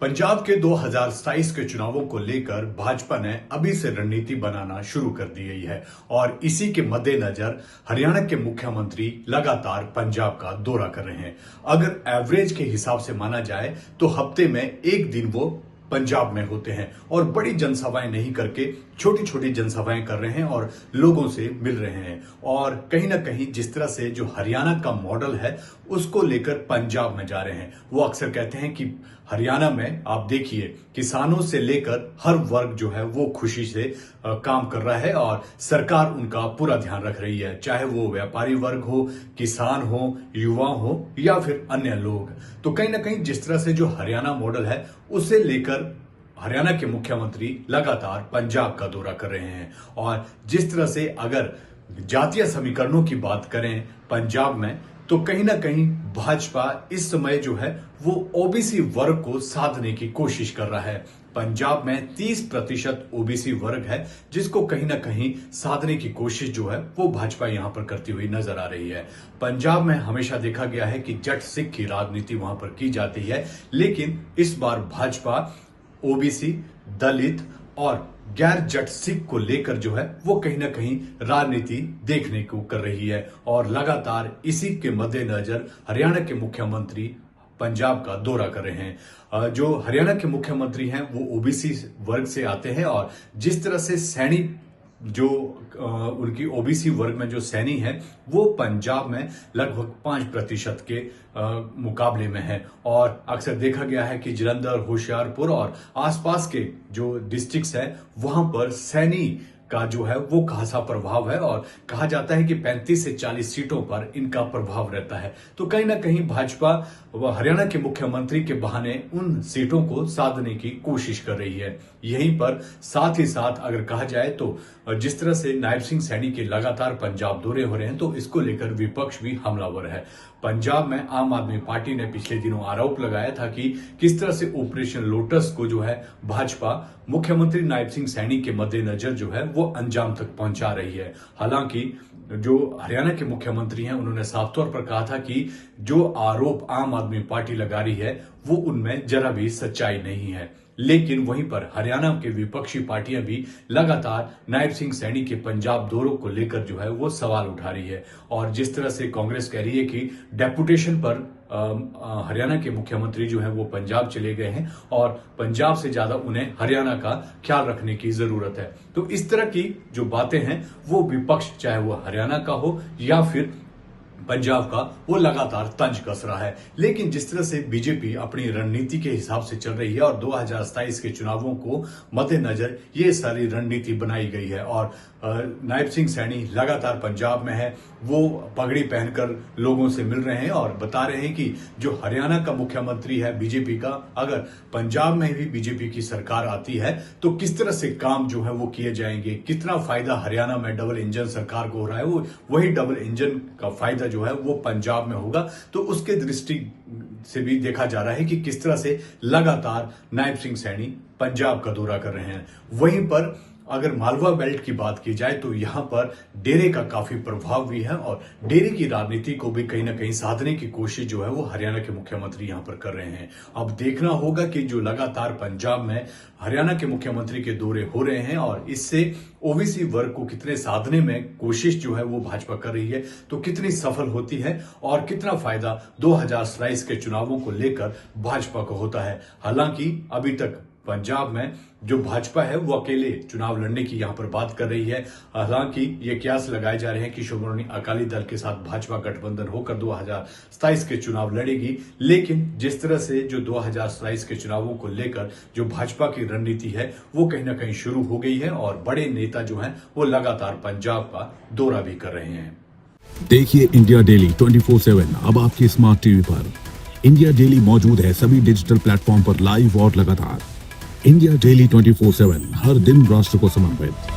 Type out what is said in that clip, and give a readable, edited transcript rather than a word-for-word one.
पंजाब के 2027 के चुनावों को लेकर भाजपा ने अभी से रणनीति बनाना शुरू कर दी गई है और इसी के मद्देनजर हरियाणा के मुख्यमंत्री लगातार पंजाब का दौरा कर रहे हैं। अगर एवरेज के हिसाब से माना जाए तो हफ्ते में एक दिन वो पंजाब में होते हैं और बड़ी जनसभाएं नहीं करके छोटी छोटी जनसभाएं कर रहे हैं और लोगों से मिल रहे हैं। और कहीं ना कहीं जिस तरह से जो हरियाणा का मॉडल है उसको लेकर पंजाब में जा रहे हैं। वो अक्सर कहते हैं कि हरियाणा में आप देखिए किसानों से लेकर हर वर्ग जो है वो खुशी से काम कर रहा है और सरकार उनका पूरा ध्यान रख रही है, चाहे वो व्यापारी वर्ग हो, किसान हो, युवा हो या फिर अन्य लोग। तो कहीं ना कहीं जिस तरह से जो हरियाणा मॉडल है उसे लेकर हरियाणा के मुख्यमंत्री लगातार पंजाब का दौरा कर रहे हैं। और जिस तरह से अगर जातीय समीकरणों की बात करें पंजाब में तो कहीं ना कहीं भाजपा इस समय जो है वो ओबीसी वर्ग को साधने की कोशिश कर रहा है। पंजाब में 30% ओबीसी वर्ग है जिसको कहीं ना कहीं साधने की कोशिश जो है वो भाजपा यहां पर करती हुई नजर आ रही है। पंजाब में हमेशा देखा गया है कि जट सिख की राजनीति वहां पर की जाती है, लेकिन इस बार भाजपा ओबीसी, दलित और गैर जट सिख को लेकर जो है वो कहीं ना कहीं राजनीति देखने को कर रही है। और लगातार इसी के मद्देनजर हरियाणा के मुख्यमंत्री पंजाब का दौरा कर रहे हैं। जो हरियाणा के मुख्यमंत्री हैं वो ओबीसी वर्ग से आते हैं और जिस तरह से सैनी जो उनकी ओबीसी वर्ग में जो सैनी है वो पंजाब में लगभग 5% के मुकाबले में है। और अक्सर देखा गया है कि जलंधर, होशियारपुर और आसपास के जो डिस्ट्रिक्ट्स है वहां पर सैनी का जो है वो खासा प्रभाव है और कहा जाता है कि 35 से 40 सीटों पर इनका प्रभाव रहता है। तो कहीं ना कहीं भाजपा हरियाणा के मुख्यमंत्री के बहाने उन सीटों को साधने की कोशिश कर रही है। यहीं पर साथ ही साथ अगर कहा जाए तो जिस तरह से नायब सिंह सैनी के लगातार पंजाब दौरे हो रहे हैं तो इसको लेकर विपक्ष भी हमलावर है। पंजाब में आम आदमी पार्टी ने पिछले दिनों आरोप लगाया था कि किस तरह से ऑपरेशन लोटस को जो है भाजपा मुख्यमंत्री नायब सिंह सैनी के मद्देनजर जो है वो अंजाम तक पहुंचा रही है। हालांकि जो हरियाणा के मुख्यमंत्री हैं उन्होंने साफ तौर पर कहा था कि जो आरोप आम आदमी पार्टी लगा रही है वो उनमें जरा भी सच्चाई नहीं है। लेकिन वहीं पर हरियाणा के विपक्षी पार्टियां भी लगातार नायब सिंह सैनी के पंजाब दौरों को लेकर जो है वो सवाल उठा रही है। और जिस तरह से कांग्रेस कह रही है कि डेपुटेशन पर हरियाणा के मुख्यमंत्री जो है वो पंजाब चले गए हैं और पंजाब से ज्यादा उन्हें हरियाणा का ख्याल रखने की जरूरत है। तो इस तरह की जो बातें हैं वो विपक्ष, चाहे वो हरियाणा का हो या फिर पंजाब का, वो लगातार तंज कस रहा है। लेकिन जिस तरह से बीजेपी अपनी रणनीति के हिसाब से चल रही है और 2027 के चुनावों को मद्देनजर ये सारी रणनीति बनाई गई है और नायब सिंह सैनी लगातार पंजाब में है, वो पगड़ी पहनकर लोगों से मिल रहे हैं और बता रहे हैं कि जो हरियाणा का मुख्यमंत्री है बीजेपी का, अगर पंजाब में भी बीजेपी की सरकार आती है तो किस तरह से काम जो है वो किए जाएंगे, कितना फायदा हरियाणा में डबल इंजन सरकार को हो रहा है, वो वही डबल इंजन का फायदा जो है वो पंजाब में होगा। तो उसके दृष्टि से भी देखा जा रहा है कि किस तरह से लगातार नायब सिंह सैनी पंजाब का दौरा कर रहे हैं। वहीं पर अगर मालवा बेल्ट की बात की जाए तो यहां पर डेरे का काफी प्रभाव भी है और डेरे की राजनीति को भी कहीं ना कहीं साधने की कोशिश जो है वो हरियाणा के मुख्यमंत्री यहां पर कर रहे हैं। अब देखना होगा कि जो लगातार पंजाब में हरियाणा के मुख्यमंत्री के दौरे हो रहे हैं और इससे ओबीसी वर्ग को कितने साधने में कोशिश जो है वो भाजपा कर रही है, तो कितनी सफल होती है और कितना फायदा 2027 के चुनावों को लेकर भाजपा को होता है। हालांकि अभी तक पंजाब में जो भाजपा है वो अकेले चुनाव लड़ने की यहां पर बात कर रही है। हालांकि ये कयास लगाए जा रहे हैं कि श्रोमणी अकाली दल के साथ भाजपा गठबंधन होकर 2027 के चुनाव लड़ेगी। लेकिन जिस तरह से जो 2027 के चुनावों को लेकर जो भाजपा की रणनीति है वो कहीं ना कहीं शुरू हो गई है और बड़े नेता जो हैं वो लगातार पंजाब का दौरा भी कर रहे हैं। देखिए इंडिया डेली 24/7 अब आपके स्मार्ट टीवी पर। इंडिया डेली मौजूद है सभी डिजिटल प्लेटफॉर्म पर लाइव और लगातार। इंडिया डेली 24/7 हर दिन राष्ट्र को समर्पित।